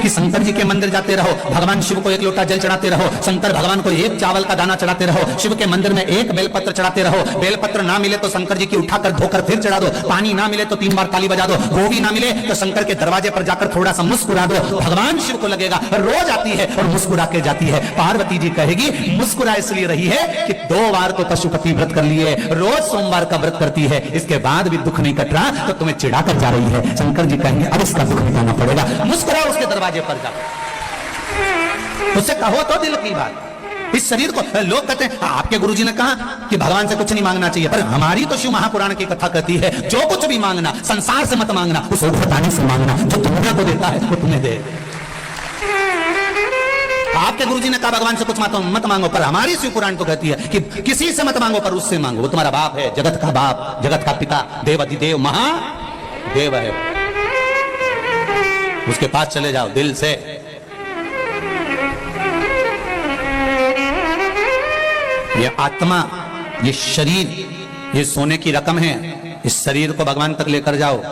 कि शंकर जी के मंदिर जाते रहो, भगवान शिव को एक लोटा जल चढ़ाते रहो, शंकर भगवान को एक चावल का दाना चढ़ाते रहो, शिव के मंदिर में एक बेलपत्र चढ़ाते रहो, बेलपत्र ना मिले तो शंकर जी की उठाकर धोकर फिर चढ़ा दो, पानी ना मिले तो 3 बार ताली बजा दो, गोभी ना मिले तो शंकर के दरवाजे पर जाकर थोड़ा सा मुस्कुरा दो। भगवान शिव को लगेगा रोज आती है और मुस्कुरा के जाती है। पार्वती जी कहेगी मुस्कुरा इसलिए रही है कि 2 बार तो पशुपति व्रत कर लिए, रोज सोमवार का व्रत करती है, इसके बाद भी दुख नहीं कट रहा तो तुम्हें चिढ़ा कर जा रही है। शंकर जी कहेंगे अब इसका दुख मिटाना पड़ेगा, मुस्कुरा उसके दरवाजे पर जाओ, उससे कहो तो दिल की बात। इस शरीर को लोग कहते हैं आपके गुरुजी ने कहा कि भगवान से कुछ नहीं मांगना चाहिए, पर हमारी तो शिव महापुराण की कथा कहती है जो कुछ भी मांगना संसार से मत मांगना, उस बताने से मांगना, जो दुनिया को देता है वो तुम्हें दे। आपके गुरुजी ने कहा भगवान से कुछ मत मांगो, पर हमारी शिव पुराण तो कहती है कि किसी से मत मांगो पर उससे मांगो, वो तुम्हारा बाप है, जगत का बाप, जगत का पिता, देवाधिदेव महादेव है, उसके पास चले जाओ दिल से। ये आत्मा, ये शरीर, ये सोने की रकम है, इस शरीर को भगवान तक लेकर जाओ।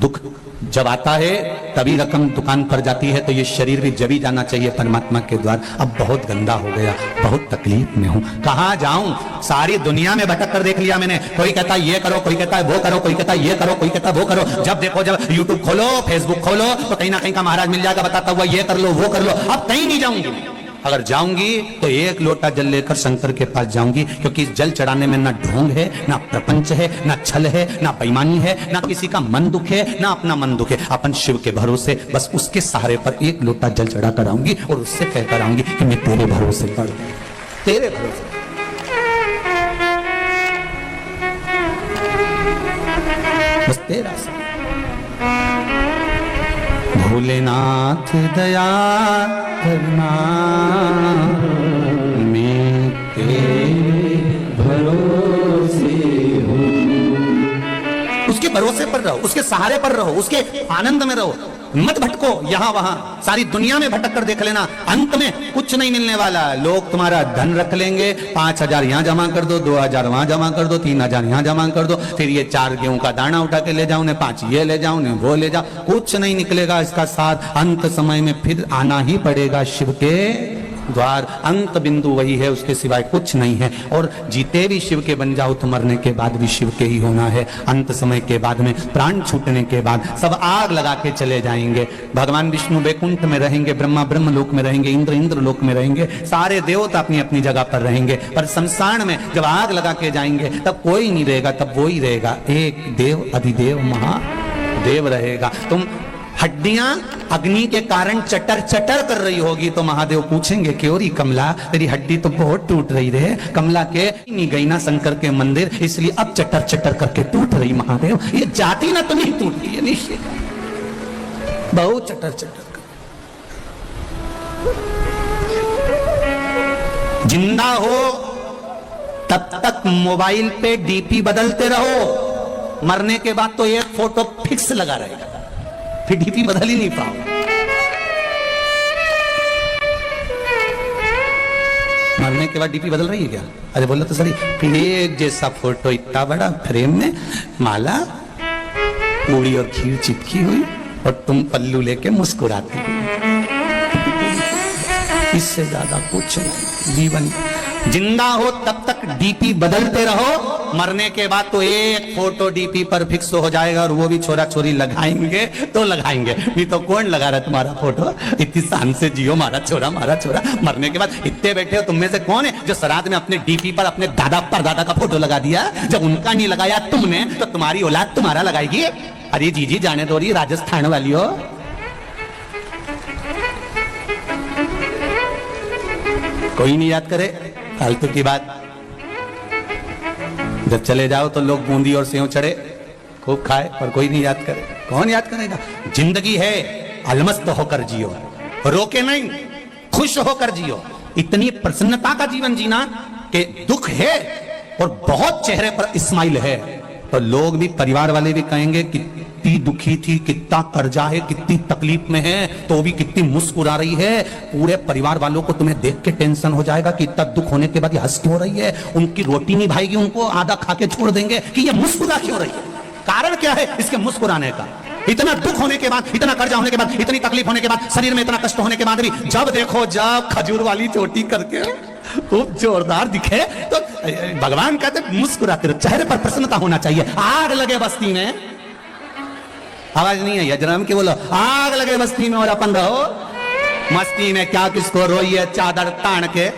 दुख जब आता है तभी रकम दुकान पर जाती है, तो ये शरीर भी जब ही जाना चाहिए परमात्मा के द्वार। अब बहुत गंदा हो गया, बहुत तकलीफ में हूं, कहां जाऊं, सारी दुनिया में भटक कर देख लिया मैंने। कोई कहता है ये करो, कोई कहता है वो करो, कोई कहता है ये करो, कोई कहता है वो करो। जब देखो, जब यूट्यूब खोलो, फेसबुक खोलो, तो कहीं ना कहीं का महाराज मिल जाएगा बताता हुआ ये कर लो वो कर लो। अब कहीं नहीं जाऊंगी, अगर जाऊंगी तो 1 लोटा जल लेकर शंकर के पास जाऊंगी, क्योंकि इस जल चढ़ाने में ना ढोंग है, ना प्रपंच है, ना छल है, ना बेईमानी है, ना किसी का मन दुख है, ना अपना मन दुख है। अपन शिव के भरोसे बस उसके सहारे पर 1 लोटा जल चढ़ा कर आऊंगी और उससे कहकर आऊंगी कि मैं तेरे भरोसे पर, तेरे भरोसे। बस तेरा भोलेनाथ दया करना, मैं तेरे भरोसे हूँ। उसके भरोसे पर रहो, उसके सहारे पर रहो, उसके आनंद में रहो, मत भटको यहां वहां। सारी दुनिया में भटक कर देख लेना, अंत में कुछ नहीं मिलने वाला। लोग तुम्हारा धन रख लेंगे, 5000 यहां जमा कर दो, 2000 वहां जमा कर दो, 3000 यहां जमा कर दो, फिर ये 4 गेहूं का दाना उठा के ले जाओ, ने 5 ये ले जाओ, ने वो ले जाओ, कुछ नहीं निकलेगा इसका साथ। अंत समय में फिर आना ही पड़ेगा शिव के द्वार। अंत बिंदु वही है, उसके सिवाय कुछ नहीं है। और जीते भी शिव के बन जाओ तो मरने के बाद भी शिव के ही होना है। अंत समय के बाद में, प्राण छूटने के बाद सब आग लगा के चले जाएंगे। भगवान विष्णु वैकुंठ में रहेंगे, ब्रह्मा ब्रह्म लोक में रहेंगे, इंद्र इंद्र लोक में रहेंगे, सारे देवता अपनी अपनी जगह पर रहेंगे। पर शमशान में जब आग लगा के जाएंगे तब कोई नहीं रहेगा, तब वो ही रहेगा, एक देव अधिदेव महादेव रहेगा। तुम हड्डियां अग्नि के कारण चटर चटर कर रही होगी तो महादेव पूछेंगे क्यों री कमला, तेरी हड्डी तो बहुत टूट रही रे। कमला के नहीं गई ना शंकर के मंदिर, इसलिए अब चटर चटर करके टूट रही। महादेव ये जाती ना तो नहीं टूटती है, निश्चित बहुत चटर चटर कर। जिंदा हो तब तक मोबाइल पे डीपी बदलते रहो, मरने के बाद तो एक फोटो फिक्स लगा रहेगा, फिर डीपी बदल ही नहीं पाओ। मरने के बाद डीपी बदल रही है क्या? अरे बोला तो सही, फिर एक जैसा फोटो इतना बड़ा फ्रेम में, माला पूरी और खीर चिपकी हुई और तुम पल्लू लेके मुस्कुराती हुई। इससे ज्यादा कुछ नहीं जीवन। जिंदा हो तब तक डीपी बदलते रहो, मरने के बाद तो एक फोटो डीपी पर फिक्स हो जाएगा, और वो भी छोरा छोरी लगाएंगे तो लगाएंगे, नहीं तो कौन लगा रहा तुम्हारा फोटो। इतनी शान से जियो, मारा छोरा मारा छोरा। मरने के बाद इतने बैठे हो, तुम में से कौन है जो श्राद्ध में अपने डीपी पर अपने दादा परदादा का फोटो लगा दिया? जब उनका नहीं लगाया तुमने, तो तुम्हारी औलाद तुम्हारा लगाएगी। अरे जीजी जाने दो, रही राजस्थान वाली हो। कोई नहीं याद करे, फालतू की बात। जब चले जाओ तो लोग बूंदी और सेव चढ़े खूब खाए, पर कोई नहीं याद करे। कौन याद करेगा? जिंदगी है, अलमस्त होकर जियो, रोके नहीं, खुश होकर जियो। इतनी प्रसन्नता का जीवन जीना कि दुख है और बहुत चेहरे पर स्माइल है, तो लोग भी, परिवार वाले भी कहेंगे कितनी दुखी थी, कितना कर्जा है, कितनी तकलीफ में है, तो भी कितनी मुस्कुरा रही है। पूरे परिवार वालों को तुम्हें देख के टेंशन हो जाएगा कि इतना दुख होने के बाद ये हंस क्यों रही है। उनकी रोटी नहीं भाएगी, उनको आधा खा के छोड़ देंगे कि ये मुस्कुरा क्यों रही है। कारण क्या है इसके मुस्कुराने का? इतना दुख होने के बाद, इतना कर्जा होने के बाद, इतनी तकलीफ होने के बाद, शरीर में इतना कष्ट होने के बाद भी जब देखो जब खजूर वाली चोटी करके खूब जोरदार दिखे तो भगवान कहते मुस्कुराते रहो, चेहरे पर प्रसन्नता होना चाहिए। आग लगे बस्ती में, आवाज नहीं है यजराम की, बोलो आग लगे बस्ती में और अपन रहो मस्ती में। क्या किसको रोइए, चादर तान के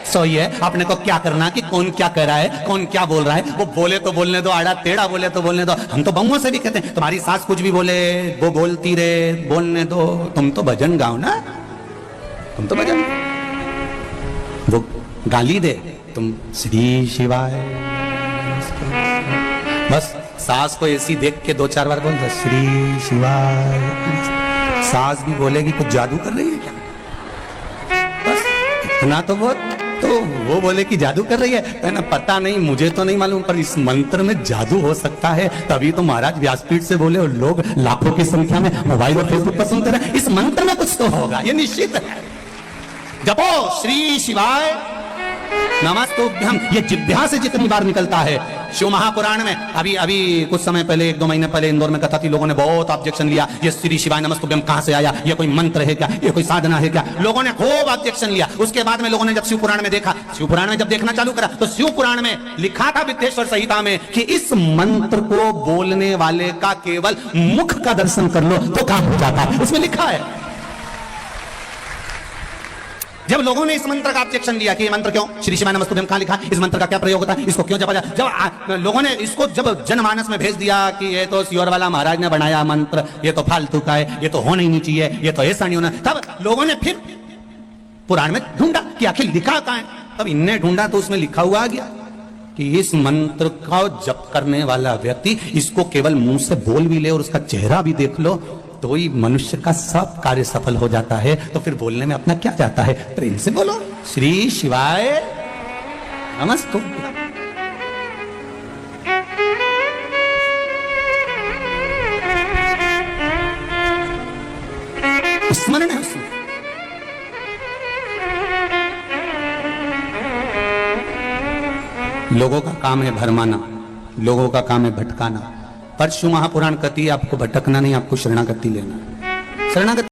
सोइए। अपने को क्या करना कि कौन क्या कह रहा है, कौन क्या बोल रहा है, वो बोले तो बोलने दो, आड़ा टेढ़ा बोले तो बोलने दो। हम तो बहुओं से भी कहते हैं तुम्हारी सास कुछ भी बोले वो बोलती रहे, बोलने दो, तुम तो भजन गाओ ना, तुम तो भजन, वो गाली दे तुम श्री शिवाय। बस सास को ऐसी देख के 2-4 बार बोल दो श्री शिवाय। सास भी बोलेगी कुछ जादू कर रही है क्या, बस इतना तो बहुत। तो वो बोले कि जादू कर रही है ना, पता नहीं, मुझे तो नहीं मालूम, पर इस मंत्र में जादू हो सकता है। तभी तो महाराज व्यासपीठ से बोले और लोग लाखों की संख्या में मोबाइल और फेसबुक पर सुनते रहे। इस मंत्र में कुछ तो होगा, ये निश्चित है। जपो श्री शिवाय नमस्तुभ्यम, ये जिह्वा से जितनी बार निकलता है। शिव महापुराण में अभी कुछ समय पहले, 1-2 महीने पहले इंदौर में कथा थी, लोगों ने बहुत ऑब्जेक्शन लिया, ये श्री शिवाय नमस्तुभ्यम कहां से आया, ये कोई मंत्र है क्या, ये कोई साधना है क्या, लोगों ने खूब ऑब्जेक्शन लिया। उसके बाद में लोगों ने जब शिव पुराण में देखा, शिव पुराण में जब देखना चालू करा तो शिव पुराण में लिखा था विद्येश्वर संहिता में कि इस मंत्र को बोलने वाले का केवल मुख का दर्शन कर लो तो काम हो जाता है, उसमें लिखा है। जब लोगों ने इस मंत्र का ऑब्जेक्शन लिया कि ये मंत्र क्यों, श्री शिवाय नमस्तुभ्यम कहां लिखा, इस मंत्र का क्या प्रयोग होता है, इसको क्यों जपा जाए, जब लोगों ने इसको जब जनमानस में भेज दिया कि ये तो सियोर वाला महाराज ने बनाया मंत्र, ये तो फालतू का है, ये तो होना ही नहीं चाहिए, ये तो ऐसा नहीं होना, तब लोगों ने फिर पुराण में ढूंढा कि आखिर लिखा कहां है। तब इनने ढूंढा तो उसमें लिखा हुआ आ गया कि इस मंत्र का जप करने वाला व्यक्ति इसको केवल मुंह से बोल भी ले और उसका चेहरा भी देख लो तो ही मनुष्य का सब कार्य सफल हो जाता है। तो फिर बोलने में अपना क्या जाता है, प्रेम से बोलो श्री शिवाय नमस्तुभ्यम। स्मरण है उसमें। लोगों का काम है भरमाना, लोगों का काम है भटकाना, पर शिव महापुराण कहती है आपको भटकना नहीं, आपको शरणागति लेना। शरणागति